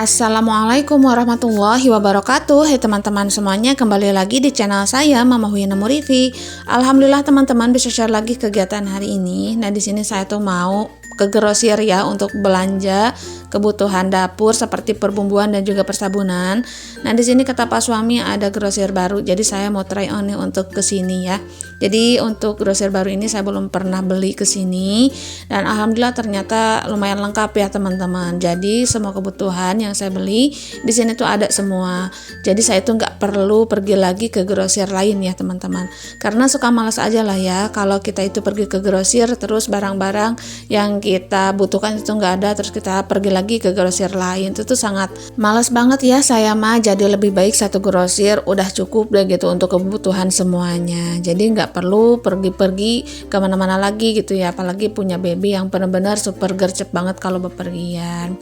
Assalamualaikum warahmatullahi wabarakatuh. Hai teman-teman semuanya, kembali lagi di channel saya Mama Huyana Murifi. Alhamdulillah teman-teman bisa share lagi kegiatan hari ini. Nah, di sini saya tuh mau ke grosir ya untuk belanja kebutuhan dapur seperti perbumbuan dan juga persabunan. Nah, di sini kata Pak suami ada grosir baru, jadi saya mau try on nih untuk ke sini ya. Jadi untuk grosir baru ini saya belum pernah beli ke sini dan alhamdulillah ternyata lumayan lengkap ya teman-teman. Jadi semua kebutuhan yang saya beli di sini tuh ada semua. Jadi saya tuh nggak perlu pergi lagi ke grosir lain ya teman-teman. Karena suka malas aja lah ya kalau kita itu pergi ke grosir terus barang-barang yang kita butuhkan itu nggak ada, terus kita pergi lagi ke grosir lain, itu tuh sangat malas banget ya saya mah. Jadi lebih baik satu grosir udah cukup deh gitu untuk kebutuhan semuanya. Jadi nggak perlu pergi-pergi kemana-mana lagi gitu ya, apalagi punya baby yang benar-benar super gercep banget kalau bepergian.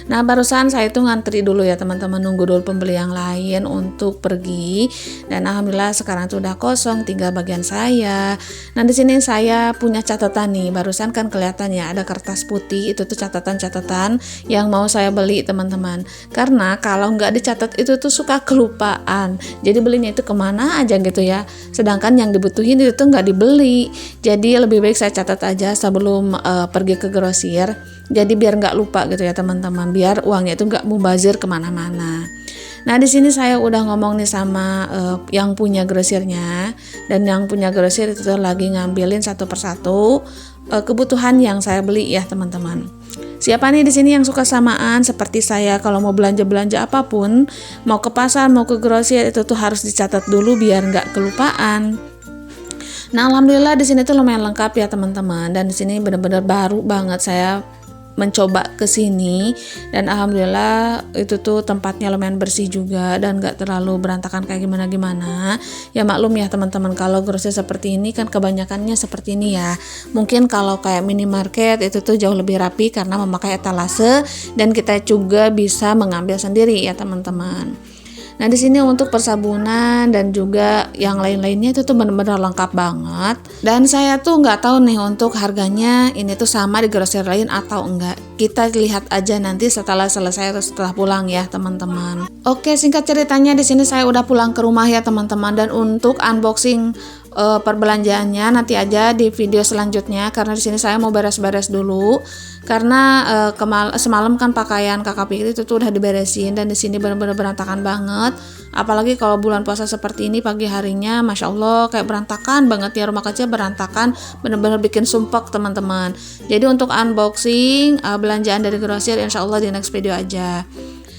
Nah, barusan saya tuh ngantri dulu ya teman-teman, nunggu dulu pembeli yang lain untuk pergi, dan alhamdulillah sekarang tuh udah kosong, tinggal bagian saya. Nah, di sini saya punya catatan nih, barusan kan kelihatan ya ada kertas putih, itu tuh catatan-catatan yang mau saya beli teman-teman. Karena kalau nggak dicatat itu tuh suka kelupaan, jadi belinya itu kemana aja gitu ya, sedangkan yang dibutuhin itu tuh nggak dibeli. Jadi lebih baik saya catat aja sebelum pergi ke grosir, jadi biar nggak lupa gitu ya teman-teman, biar uangnya itu nggak mubazir kemana-mana. Nah, di sini saya udah ngomong nih sama yang punya grosirnya, dan yang punya grosir itu lagi ngambilin satu persatu kebutuhan yang saya beli ya teman-teman. Siapa nih di sini yang suka samaan seperti saya, kalau mau belanja-belanja apapun, mau ke pasar, mau ke grosir, itu tuh harus dicatat dulu biar nggak kelupaan. Nah, alhamdulillah di sini tuh lumayan lengkap ya teman-teman, dan di sini benar-benar baru banget saya mencoba ke sini, dan alhamdulillah itu tuh tempatnya lumayan bersih juga dan gak terlalu berantakan kayak gimana-gimana. Ya maklum ya teman-teman, kalau grosir seperti ini kan kebanyakannya seperti ini ya. Mungkin kalau kayak minimarket itu tuh jauh lebih rapi karena memakai etalase dan kita juga bisa mengambil sendiri ya teman-teman. Nah, di sini untuk persabunan dan juga yang lain-lainnya itu tuh benar-benar lengkap banget. Dan saya tuh nggak tahu nih untuk harganya ini tuh sama di grosir lain atau enggak. Kita lihat aja nanti setelah selesai atau setelah pulang ya teman-teman. Oke, singkat ceritanya di sini saya udah pulang ke rumah ya teman-teman, dan untuk unboxing perbelanjaannya nanti aja di video selanjutnya, karena di sini saya mau beres-beres dulu karena semalam kan pakaian kakak pikir itu tuh udah diberesin, dan di sini benar-benar berantakan banget. Apalagi kalau bulan puasa seperti ini pagi harinya, masya Allah kayak berantakan banget ya, rumah kecil berantakan, benar-benar bikin sumpek teman-teman. Jadi untuk unboxing belanjaan dari grosir insya Allah di next video aja.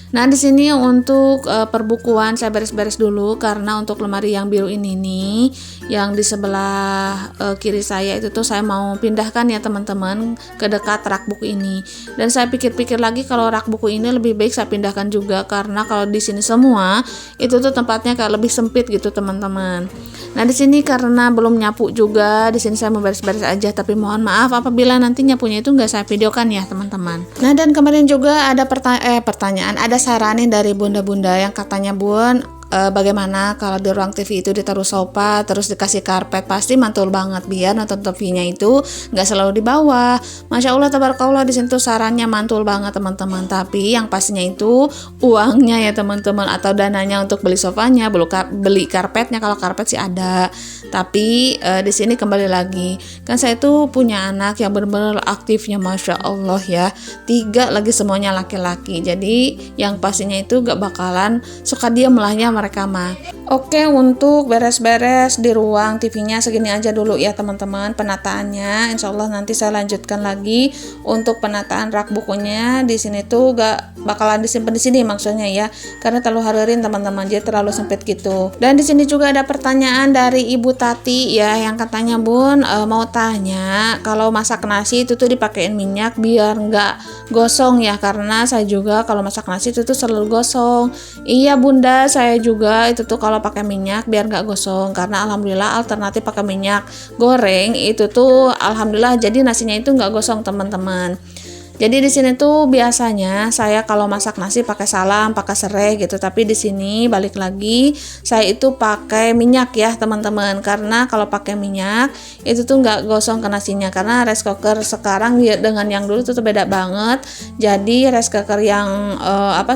Nah, di sini untuk perbukuan saya beres-beres dulu, karena untuk lemari yang biru ini nih, yang di sebelah kiri saya itu tuh saya mau pindahkan ya teman-teman ke dekat rak buku ini. Dan saya pikir-pikir lagi kalau rak buku ini lebih baik saya pindahkan juga, karena kalau di sini semua itu tuh tempatnya kayak lebih sempit gitu teman-teman. Nah, di sini karena belum nyapu juga, di sini saya mau beres-beres aja, tapi mohon maaf apabila nanti nyapunya itu nggak saya videokan ya teman-teman. Nah, dan kemarin juga ada pertanyaan, ada saranin dari bunda-bunda yang katanya, Bun, bagaimana kalau di ruang TV itu ditaruh sofa terus dikasih karpet, pasti mantul banget biar nonton TV-nya itu nggak selalu di bawah. Masya Allah tabarakallah, di sini tuh sarannya mantul banget teman-teman, tapi yang pastinya itu uangnya ya teman-teman, atau dananya untuk beli sofanya, beli karpetnya. Kalau karpet sih ada, tapi di sini kembali lagi kan saya tuh punya anak yang benar-benar aktifnya Masya Allah ya, 3 lagi semuanya laki-laki, jadi yang pastinya itu gak bakalan suka diem lahnya mereka mah. Oke, untuk beres-beres di ruang TV-nya segini aja dulu ya teman-teman penataannya. Insya Allah nanti saya lanjutkan lagi untuk penataan rak bukunya. Di sini tuh gak bakalan disimpan di sini maksudnya ya, karena terlalu haririn teman-teman, jadi terlalu sempit gitu. Dan di sini juga ada pertanyaan dari Ibu Tati ya, yang katanya, Bun, mau tanya kalau masak nasi itu tuh dipakein minyak biar nggak gosong ya, karena saya juga kalau masak nasi itu tuh selalu gosong. Iya Bunda, saya juga itu tuh kalau pakai minyak biar nggak gosong, karena alhamdulillah alternatif pakai minyak goreng itu tuh alhamdulillah jadi nasinya itu nggak gosong teman-teman. Jadi di sini tuh biasanya saya kalau masak nasi pakai salam, pakai serai gitu. Tapi di sini balik lagi saya itu pakai minyak ya teman-teman. Karena kalau pakai minyak itu tuh nggak gosong ke nasinya. Karena rice cooker sekarang ya dengan yang dulu tuh beda banget. Jadi rice cooker yang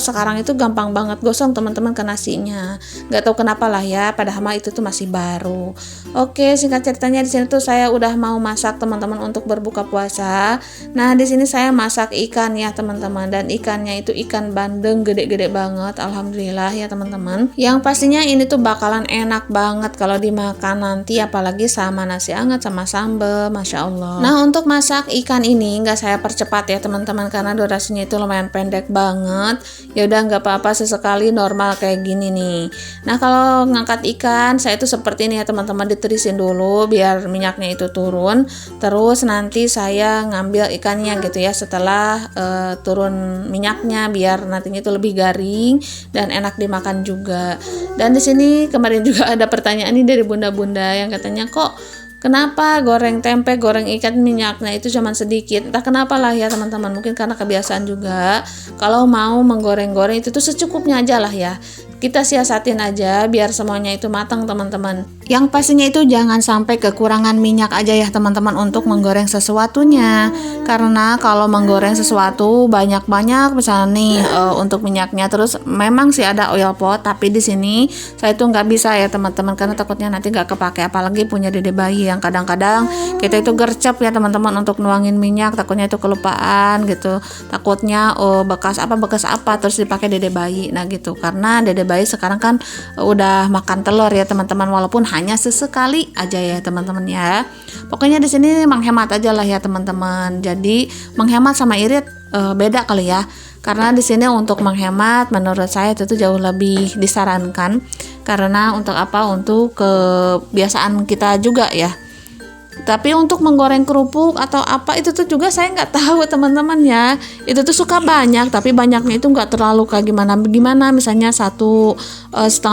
sekarang itu gampang banget gosong teman-teman ke nasinya. Nggak tahu kenapa lah ya. Padahal itu tuh masih baru. Oke, singkat ceritanya di sini tuh saya udah mau masak teman-teman untuk berbuka puasa. Nah di sini saya masak ikan ya teman-teman, dan ikannya itu ikan bandeng gede-gede banget, alhamdulillah ya teman-teman. Yang pastinya ini tuh bakalan enak banget kalau dimakan nanti, apalagi sama nasi hangat sama sambal, masya Allah. Nah untuk masak ikan ini nggak saya percepat ya teman-teman, karena durasinya itu lumayan pendek banget. Ya udah nggak apa-apa, sesekali normal kayak gini nih. Nah kalau ngangkat ikan saya itu seperti ini ya teman-teman, ditirisin dulu biar minyaknya itu turun, terus nanti saya ngambil ikannya gitu ya setelah turun minyaknya, biar nantinya itu lebih garing dan enak dimakan juga. Dan di sini kemarin juga ada pertanyaan ini dari bunda-bunda yang katanya, kok kenapa goreng tempe, goreng ikan minyaknya itu cuma sedikit? Entah kenapa lah ya teman-teman, mungkin karena kebiasaan juga. Kalau mau menggoreng-goreng itu tuh secukupnya aja lah ya. Kita siasatin aja biar semuanya itu matang teman-teman. Yang pastinya itu jangan sampai kekurangan minyak aja ya teman-teman untuk menggoreng sesuatunya. Karena kalau menggoreng sesuatu banyak-banyak misalnya nih untuk minyaknya, terus memang sih ada oil pot, tapi di sini saya itu nggak bisa ya teman-teman, karena takutnya nanti nggak kepake, apalagi punya dede bayi yang kadang-kadang kita itu gercep ya teman-teman untuk nuangin minyak, takutnya itu kelupaan gitu, takutnya bekas apa terus dipakai dede bayi. Nah gitu, karena dede bayi sekarang kan udah makan telur ya teman-teman, walaupun hanya sesekali aja ya teman-teman ya. Pokoknya di sini menghemat aja lah ya teman-teman. Jadi menghemat sama irit beda kali ya. Karena di sini untuk menghemat menurut saya itu tuh jauh lebih disarankan, karena untuk apa? Untuk kebiasaan kita juga ya. Tapi untuk menggoreng kerupuk atau apa itu tuh juga saya nggak tahu teman-teman ya. Itu tuh suka banyak, tapi banyaknya itu nggak terlalu kayak gimana. Misalnya 1,5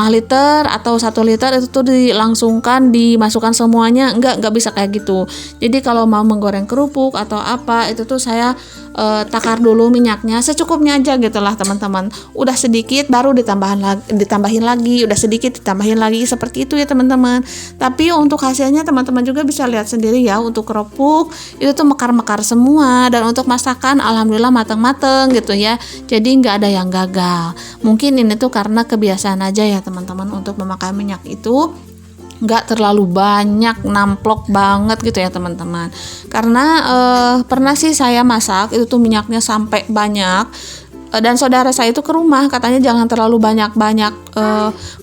liter atau 1 liter itu tuh dilangsungkan dimasukkan semuanya, nggak bisa kayak gitu. Jadi kalau mau menggoreng kerupuk atau apa itu tuh saya takar dulu minyaknya secukupnya aja gitulah teman-teman. Udah sedikit baru ditambahin lagi, udah sedikit ditambahin lagi, seperti itu ya teman-teman. Tapi untuk hasilnya teman-teman juga bisa lihat sendiri ya. Untuk kerupuk itu tuh mekar-mekar semua, dan untuk masakan alhamdulillah mateng-mateng gitu ya. Jadi nggak ada yang gagal. Mungkin ini tuh karena kebiasaan aja ya teman-teman untuk memakai minyak itu nggak terlalu banyak, namplok banget gitu ya teman-teman. Karena pernah sih saya masak itu tuh minyaknya sampai banyak, dan saudara saya itu ke rumah katanya jangan terlalu banyak-banyak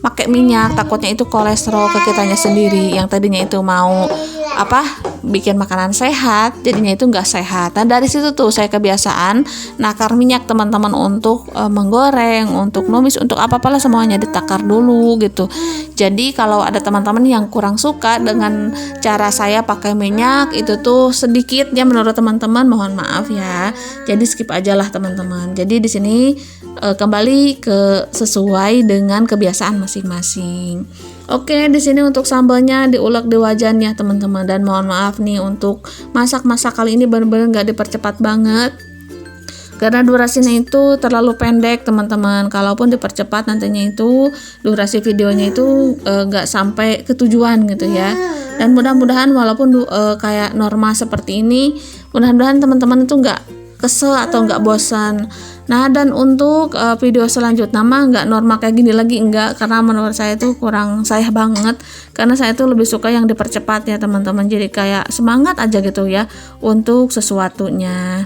pakai minyak, takutnya itu kolesterol ke kitanya sendiri, yang tadinya itu mau bikin makanan sehat jadinya itu nggak sehat. Nah dari situ tuh saya kebiasaan nakar minyak teman-teman untuk menggoreng, untuk numis, untuk apa-apalah semuanya ditakar dulu gitu. Jadi kalau ada teman-teman yang kurang suka dengan cara saya pakai minyak itu tuh sedikit ya menurut teman-teman, mohon maaf ya. Jadi skip aja lah teman-teman. Jadi di sini kembali ke sesuai dengan kebiasaan masing-masing. Oke, di sini untuk sambalnya diulek di wajan ya teman-teman, dan mohon maaf nih untuk masak kali ini benar-benar nggak dipercepat banget karena durasinya itu terlalu pendek teman-teman. Kalaupun dipercepat nantinya itu durasi videonya itu nggak sampai ke tujuan gitu ya. Dan mudah-mudahan walaupun kayak normal seperti ini, mudah-mudahan teman-teman itu nggak kesel atau nggak bosan. Nah dan untuk video selanjutnya mah nggak normal kayak gini lagi, enggak, karena menurut saya itu kurang saya banget, karena saya tuh lebih suka yang dipercepat ya teman-teman, jadi kayak semangat aja gitu ya untuk sesuatunya.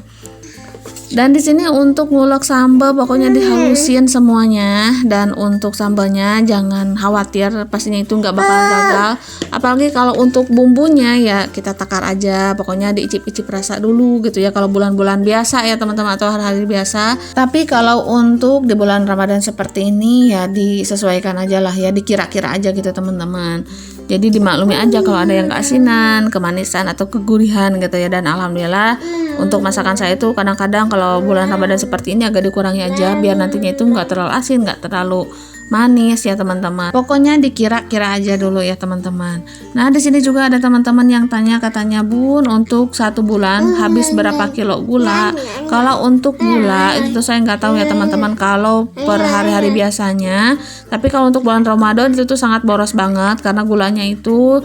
Dan di sini untuk ngulek sambal pokoknya dihalusin semuanya, dan untuk sambalnya jangan khawatir pastinya itu nggak bakal gagal. Apalagi kalau untuk bumbunya ya kita takar aja, pokoknya diicip-icip rasa dulu gitu ya kalau bulan-bulan biasa ya teman-teman, atau hari-hari biasa. Tapi kalau untuk di bulan Ramadan seperti ini ya disesuaikan aja lah ya, dikira-kira aja gitu teman-teman. Jadi dimaklumi aja kalau ada yang keasinan, kemanisan atau kegurihan gitu ya. Dan alhamdulillah untuk masakan saya itu kadang-kadang kalau bulan Ramadan seperti ini agak dikurangi aja biar nantinya itu nggak terlalu asin, nggak terlalu manis ya teman-teman. Pokoknya dikira-kira aja dulu ya teman-teman. Nah di sini juga ada teman-teman yang tanya, katanya Bun, untuk 1 bulan habis berapa kilo gula? Kalau untuk gula itu tuh saya nggak tahu ya teman-teman, kalau per hari-hari biasanya. Tapi kalau untuk bulan Ramadan itu tuh sangat boros banget, karena gulanya itu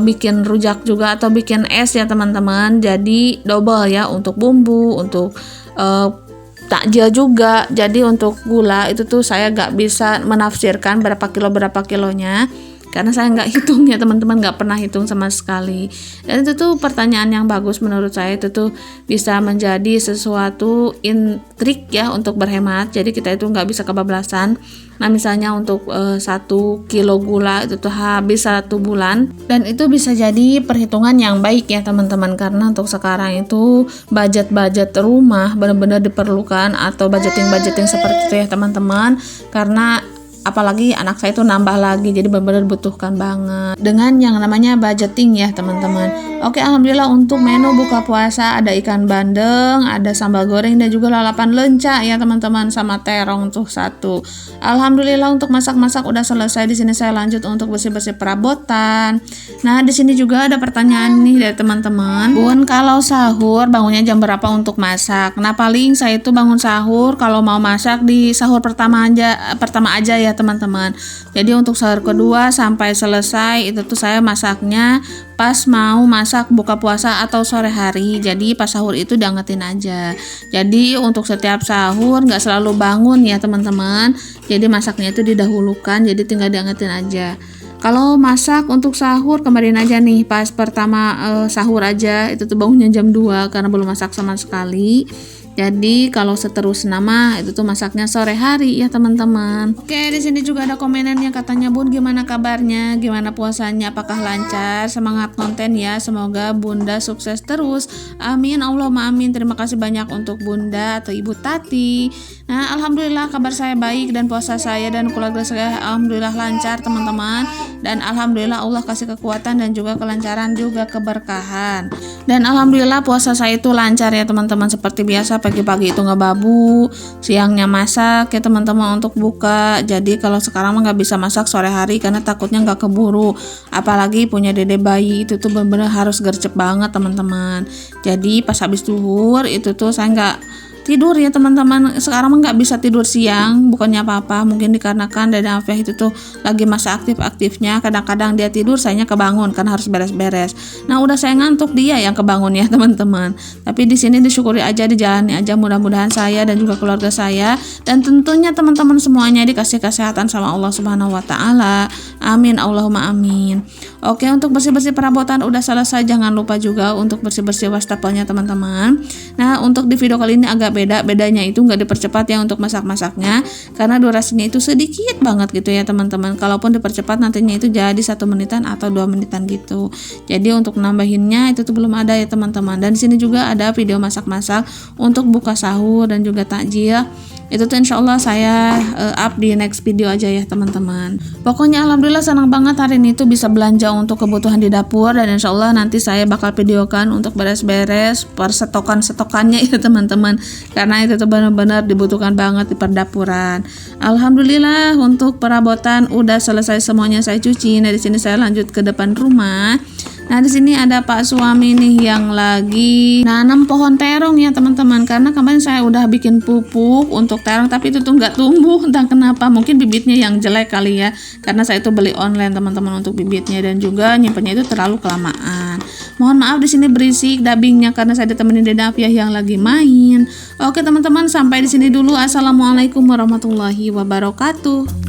bikin rujak juga atau bikin es ya teman-teman. Jadi double ya untuk bumbu, untuk takjil juga. Jadi untuk gula itu tuh saya nggak bisa menafsirkan berapa kilonya, karena saya nggak hitung ya teman-teman, nggak pernah hitung sama sekali. Dan itu tuh pertanyaan yang bagus menurut saya, itu tuh bisa menjadi sesuatu trik ya untuk berhemat. Jadi kita itu nggak bisa kebablasan. Nah misalnya untuk 1 kilo gula itu tuh habis 1 bulan, dan itu bisa jadi perhitungan yang baik ya teman-teman, karena untuk sekarang itu budget rumah benar-benar diperlukan, atau budgeting seperti itu ya teman-teman, karena apalagi anak saya itu nambah lagi, jadi benar-benar butuhkan banget dengan yang namanya budgeting ya teman-teman. Oke, alhamdulillah untuk menu buka puasa ada ikan bandeng, ada sambal goreng, dan juga lalapan lenca ya teman-teman, sama terong tuh 1. Alhamdulillah untuk masak-masak udah selesai. Di sini saya lanjut untuk bersih-bersih perabotan. Nah di sini juga ada pertanyaan nih dari teman-teman, Bun, kalau sahur bangunnya jam berapa untuk masak? Nah paling saya itu bangun sahur kalau mau masak di sahur pertama aja ya teman-teman. Jadi untuk sahur kedua sampai selesai itu tuh saya masaknya pas mau masak buka puasa atau sore hari. Jadi pas sahur itu diangetin aja. Jadi untuk setiap sahur nggak selalu bangun ya teman-teman. Jadi masaknya itu didahulukan, jadi tinggal diangetin aja. Kalau masak untuk sahur kemarin aja nih, pas pertama sahur aja itu tuh bangunnya jam 2 karena belum masak sama sekali. Jadi kalau seterusnya mah itu tuh masaknya sore hari ya teman-teman. Oke, di sini juga ada komenan yang katanya, Bun, gimana kabarnya? Gimana puasanya? Apakah lancar? Semangat konten ya. Semoga Bunda sukses terus. Amin, Allahumma amin. Terima kasih banyak untuk Bunda atau Ibu Tati. Nah, alhamdulillah kabar saya baik, dan puasa saya dan keluarga saya alhamdulillah lancar teman-teman. Dan alhamdulillah Allah kasih kekuatan dan juga kelancaran, juga keberkahan. Dan alhamdulillah puasa saya itu lancar ya teman-teman, seperti biasa. Pagi-pagi itu ngebabu, siangnya masak ya teman-teman untuk buka. Jadi kalau sekarang mah nggak bisa masak sore hari karena takutnya nggak keburu. Apalagi punya dede bayi itu tuh bener-bener harus gercep banget teman-teman. Jadi pas habis zuhur itu tuh saya nggak tidur ya teman-teman. Sekarang mah nggak bisa tidur siang, bukannya apa-apa, mungkin dikarenakan Dede Afiah itu tuh lagi masa aktif-aktifnya. Kadang-kadang dia tidur, sayanya kebangun karena harus beres-beres. Nah udah saya ngantuk, dia yang kebangun ya teman-teman. Tapi di sini disyukuri aja, dijalani aja. Mudah-mudahan saya dan juga keluarga saya dan tentunya teman-teman semuanya dikasih kesehatan sama Allah Subhanahu Wa Taala. Amin, Allahumma amin. Oke, untuk bersih-bersih perabotan udah selesai. Jangan lupa juga untuk bersih-bersih wastafelnya teman-teman. Nah untuk di video kali ini agak bedanya itu nggak dipercepat ya untuk masak-masaknya, karena durasinya itu sedikit banget gitu ya teman-teman. Kalaupun dipercepat nantinya itu jadi 1 menitan atau 2 menitan gitu. Jadi untuk nambahinnya itu tuh belum ada ya teman-teman. Dan di sini juga ada video masak-masak untuk buka sahur dan juga takjil. Itu tuh insya Allah saya up di next video aja ya teman-teman. Pokoknya alhamdulillah senang banget hari ini tuh bisa belanja untuk kebutuhan di dapur, dan insya Allah nanti saya bakal videokan untuk beres-beres persetokannya ya teman-teman, karena itu tuh benar-benar dibutuhkan banget di perdapuran. Alhamdulillah untuk perabotan udah selesai semuanya saya cuci. Nah di sini saya lanjut ke depan rumah. Nah di sini ada Pak suami nih yang lagi nanam pohon terong ya teman-teman, karena kemarin saya udah bikin pupuk untuk terong tapi itu tuh nggak tumbuh, entah kenapa, mungkin bibitnya yang jelek kali ya, karena saya itu beli online teman-teman untuk bibitnya, dan juga nyimpennya itu terlalu kelamaan. Mohon maaf di sini berisik dubbingnya karena saya ditemenin Dede Afiah yang lagi main. Oke teman-teman, sampai di sini dulu. Assalamualaikum warahmatullahi wabarakatuh.